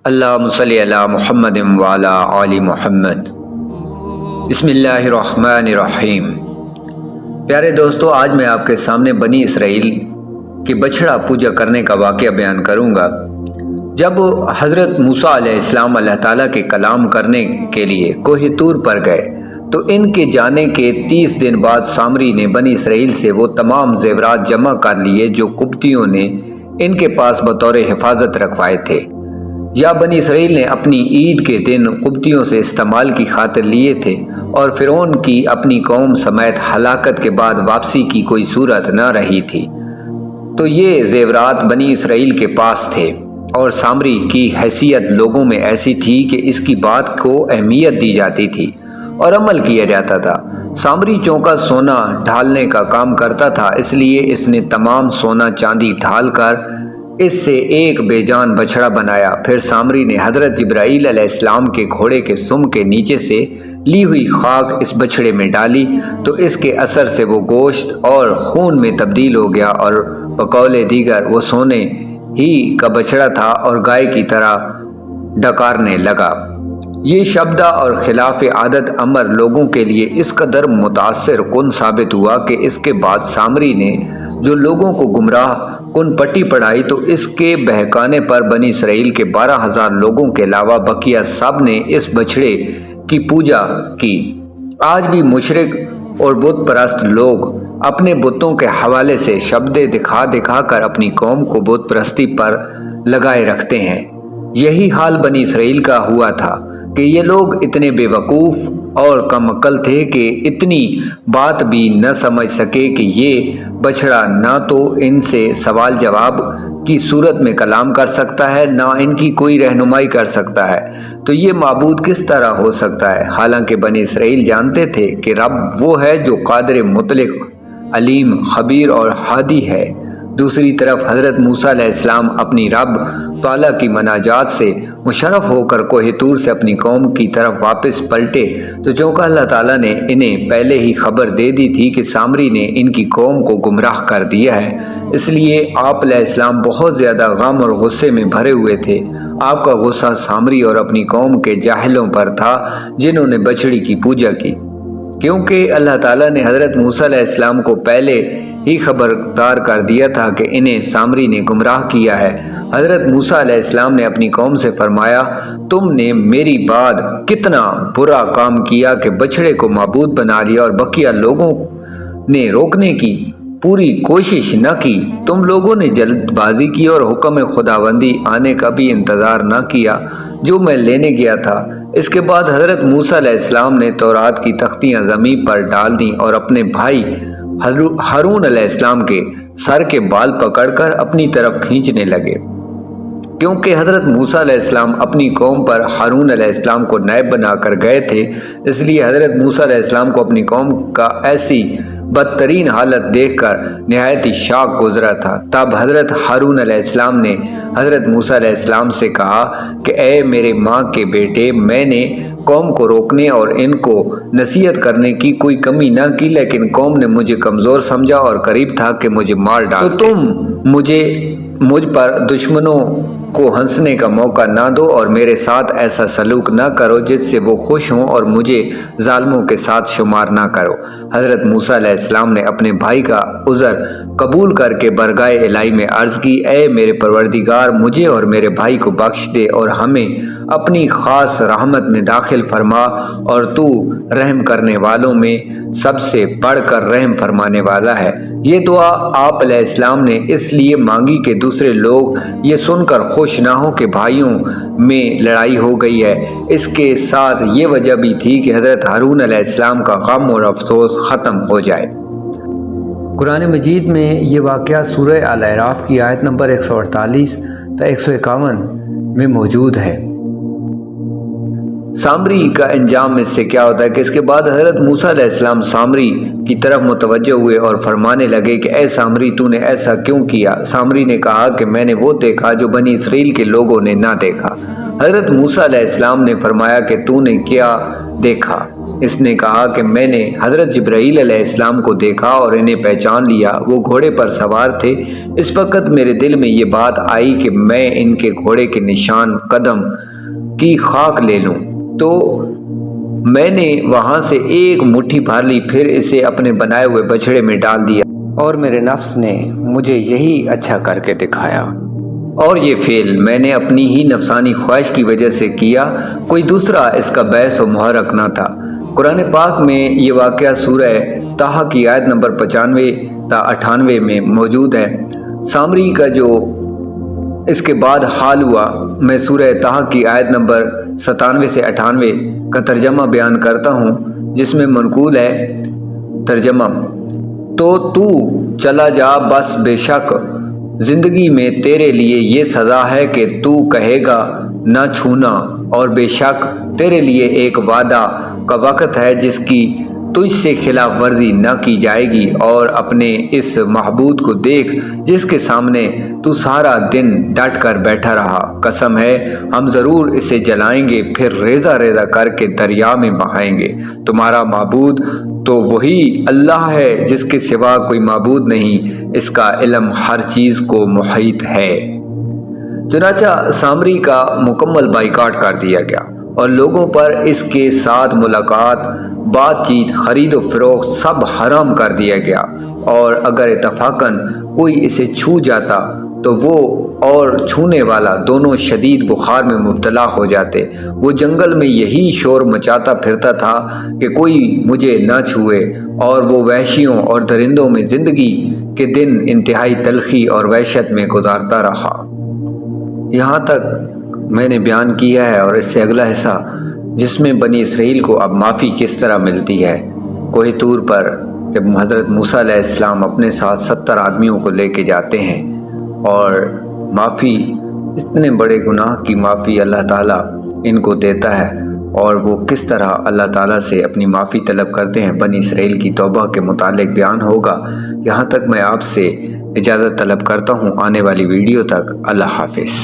اللہم صلی علی محمد وعلی آل محمد۔ بسم اللہ الرحمن الرحیم۔ پیارے دوستو، آج میں آپ کے سامنے بنی اسرائیل کی بچھڑا پوجا کرنے کا واقعہ بیان کروں گا۔ جب حضرت موسیٰ علیہ السلام اللہ تعالیٰ کے کلام کرنے کے لیے کوہ طور پر گئے تو ان کے جانے کے 30 دن بعد سامری نے بنی اسرائیل سے وہ تمام زیورات جمع کر لیے جو قبطیوں نے ان کے پاس بطور حفاظت رکھوائے تھے، یا بنی اسرائیل نے اپنی عید کے دن قبطیوں سے استعمال کی خاطر لیے تھے، اور فرعون کی اپنی قوم سمیت ہلاکت کے بعد واپسی کی کوئی صورت نہ رہی تھی، تو یہ زیورات بنی اسرائیل کے پاس تھے، اور سامری کی حیثیت لوگوں میں ایسی تھی کہ اس کی بات کو اہمیت دی جاتی تھی اور عمل کیا جاتا تھا۔ سامری چونکہ سونا ڈھالنے کا کام کرتا تھا، اس لیے اس نے تمام سونا چاندی ڈھال کر اس سے ایک بے جان بچھڑا بنایا۔ پھر سامری نے حضرت جبرائیل علیہ السلام کے گھوڑے کے سم کے نیچے سے لی ہوئی خاک اس بچھڑے میں ڈالی تو اس کے اثر سے وہ گوشت اور خون میں تبدیل ہو گیا، اور بقول دیگر وہ سونے ہی کا بچھڑا تھا اور گائے کی طرح ڈکارنے لگا۔ یہ شبدہ اور خلاف عادت امر لوگوں کے لیے اس قدر متاثر کن ثابت ہوا کہ اس کے بعد سامری نے جو لوگوں کو گمراہ کن پٹی پڑھائی تو اس کے بہکانے پر بنی اسرائیل کے 12,000 لوگوں کے علاوہ بقیہ سب نے اس بچھڑے کی پوجا کی۔ آج بھی مشرک اور بت پرست لوگ اپنے بتوں کے حوالے سے شبدے دکھا دکھا کر اپنی قوم کو بت پرستی پر لگائے رکھتے ہیں۔ یہی حال بنی اسرائیل کا ہوا تھا کہ یہ لوگ اتنے بے وقوف اور کم عقل تھے کہ اتنی بات بھی نہ سمجھ سکے کہ یہ بچھڑا نہ تو ان سے سوال جواب کی صورت میں کلام کر سکتا ہے، نہ ان کی کوئی رہنمائی کر سکتا ہے، تو یہ معبود کس طرح ہو سکتا ہے؟ حالانکہ بنی اسرائیل جانتے تھے کہ رب وہ ہے جو قادر مطلق، علیم، خبیر اور ہادی ہے۔ دوسری طرف حضرت موسیٰ علیہ السلام اپنی رب تعالیٰ کی مناجات سے مشرف ہو کر کوہ طور سے اپنی قوم کی طرف واپس پلٹے تو چونکہ اللہ تعالیٰ نے انہیں پہلے ہی خبر دے دی تھی کہ سامری نے ان کی قوم کو گمراہ کر دیا ہے، اس لیے آپ علیہ السلام بہت زیادہ غم اور غصے میں بھرے ہوئے تھے۔ آپ کا غصہ سامری اور اپنی قوم کے جاہلوں پر تھا جنہوں نے بچڑی کی پوجا کی، کیونکہ اللہ تعالیٰ نے حضرت موسیٰ علیہ السلام کو پہلے ہی خبردار کر دیا تھا کہ انہیں سامری نے گمراہ کیا ہے۔ حضرت موسیٰ علیہ السلام نے اپنی قوم سے فرمایا، تم نے میری بعد کتنا برا کام کیا کہ بچڑے کو معبود بنا لیا اور بقیہ لوگوں نے روکنے کی پوری کوشش نہ کی۔ تم لوگوں نے جلد بازی کی اور حکم خداوندی آنے کا بھی انتظار نہ کیا جو میں لینے گیا تھا۔ اس کے بعد حضرت موسیٰ علیہ السلام نے تورات کی تختیاں زمین پر ڈال دیں اور اپنے بھائی ہارون علیہ السلام کے سر کے بال پکڑ کر اپنی طرف کھینچنے لگے۔ کیونکہ حضرت موسیٰ علیہ السلام اپنی قوم پر ہارون علیہ السلام کو نائب بنا کر گئے تھے، اس لیے حضرت موسیٰ علیہ السلام کو اپنی قوم کا ایسی بدترین حالت دیکھ کر نہایت ہی شاق گزرا تھا۔ تب حضرت ہارون علیہ السلام نے حضرت موسیٰ علیہ السلام سے کہا کہ اے میرے ماں کے بیٹے، میں نے قوم کو روکنے اور ان کو نصیحت کرنے کی کوئی کمی نہ کی، لیکن قوم نے مجھے کمزور سمجھا اور قریب تھا کہ مجھے مار ڈالے۔ تو تم مجھ پر دشمنوں کو ہنسنے کا موقع نہ دو اور میرے ساتھ ایسا سلوک نہ کرو جس سے وہ خوش ہوں، اور مجھے ظالموں کے ساتھ شمار نہ کرو۔ حضرت موسیٰ علیہ السلام نے اپنے بھائی کا عذر قبول کر کے برگاہ الہی میں عرض کی، اے میرے پروردگار، مجھے اور میرے بھائی کو بخش دے اور ہمیں اپنی خاص رحمت میں داخل فرما، اور تو رحم کرنے والوں میں سب سے بڑھ کر رحم فرمانے والا ہے۔ یہ دعا آپ علیہ السلام نے اس لیے مانگی کہ دوسرے لوگ یہ سن کر خوش نہ ہو کہ بھائیوں میں لڑائی ہو گئی ہے۔ اس کے ساتھ یہ وجہ بھی تھی کہ حضرت ہارون علیہ السلام کا غم اور افسوس ختم ہو جائے۔ قرآن مجید میں یہ واقعہ سورہ الاعراف کی آیت نمبر 148 تا 151 میں موجود ہے۔ سامری کا انجام اس سے کیا ہوتا ہے کہ اس کے بعد حضرت موسیٰ علیہ السلام سامری کی طرف متوجہ ہوئے اور فرمانے لگے کہ اے سامری، تو نے ایسا کیوں کیا؟ سامری نے کہا کہ میں نے وہ دیکھا جو بنی اسرائیل کے لوگوں نے نہ دیکھا۔ حضرت موسیٰ علیہ السلام نے فرمایا کہ تو نے کیا دیکھا؟ اس نے کہا کہ میں نے حضرت جبرائیل علیہ السلام کو دیکھا اور انہیں پہچان لیا، وہ گھوڑے پر سوار تھے۔ اس وقت میرے دل میں یہ بات آئی کہ میں ان کے گھوڑے کے نشان قدم کی خاک لے لوں، تو میں نے وہاں سے ایک مٹھی بھر لی، پھر اسے اپنے بنائے ہوئے بچھڑے میں ڈال دیا، اور میرے نفس نے مجھے یہی اچھا کر کے دکھایا، اور یہ فعل میں نے اپنی ہی نفسانی خواہش کی وجہ سے کیا، کوئی دوسرا اس کا باعث و محرک نہ تھا۔ قرآن پاک میں یہ واقعہ سورہ طٰہٰ کی آیت نمبر 95 تا 98 میں موجود ہے۔ سامری کا جو اس کے بعد حال ہوا، میں سورہ طٰہٰ کی آیت نمبر 97 سے 98 کا ترجمہ بیان کرتا ہوں، جس میں منقول ہے ترجمہ: تو چلا جا، بس بے شک زندگی میں تیرے لیے یہ سزا ہے کہ تو کہے گا نہ چھونا، اور بے شک تیرے لیے ایک وعدہ کا وقت ہے جس کی تجھ سے خلاف ورزی نہ کی جائے گی، اور اپنے اس معبود کو دیکھ جس کے سامنے تو سارا دن ڈٹ کر بیٹھا رہا، قسم ہے ہم ضرور اسے جلائیں گے، پھر ریزہ ریزہ کر کے دریا میں بہائیں گے۔ تمہارا معبود تو وہی اللہ ہے جس کے سوا کوئی معبود نہیں، اس کا علم ہر چیز کو محیط ہے۔ چنانچہ سامری کا مکمل بائیکاٹ کر دیا گیا اور لوگوں پر اس کے ساتھ ملاقات، بات چیت، خرید و فروخت سب حرام کر دیا گیا، اور اگر اتفاقاً کوئی اسے چھو جاتا تو وہ اور چھونے والا دونوں شدید بخار میں مبتلا ہو جاتے۔ وہ جنگل میں یہی شور مچاتا پھرتا تھا کہ کوئی مجھے نہ چھوئے، اور وہ وحشیوں اور درندوں میں زندگی کے دن انتہائی تلخی اور وحشت میں گزارتا رہا۔ یہاں تک میں نے بیان کیا ہے، اور اس سے اگلا حصہ جس میں بنی اسرائیل کو اب معافی کس طرح ملتی ہے۔ کوہ طور پر جب حضرت موسیٰ علیہ السلام اپنے ساتھ 70 آدمیوں کو لے کے جاتے ہیں، اور معافی، اتنے بڑے گناہ کی معافی اللہ تعالیٰ ان کو دیتا ہے، اور وہ کس طرح اللہ تعالیٰ سے اپنی معافی طلب کرتے ہیں، بنی اسرائیل کی توبہ کے متعلق بیان ہوگا۔ یہاں تک میں آپ سے اجازت طلب کرتا ہوں، آنے والی ویڈیو تک اللہ حافظ۔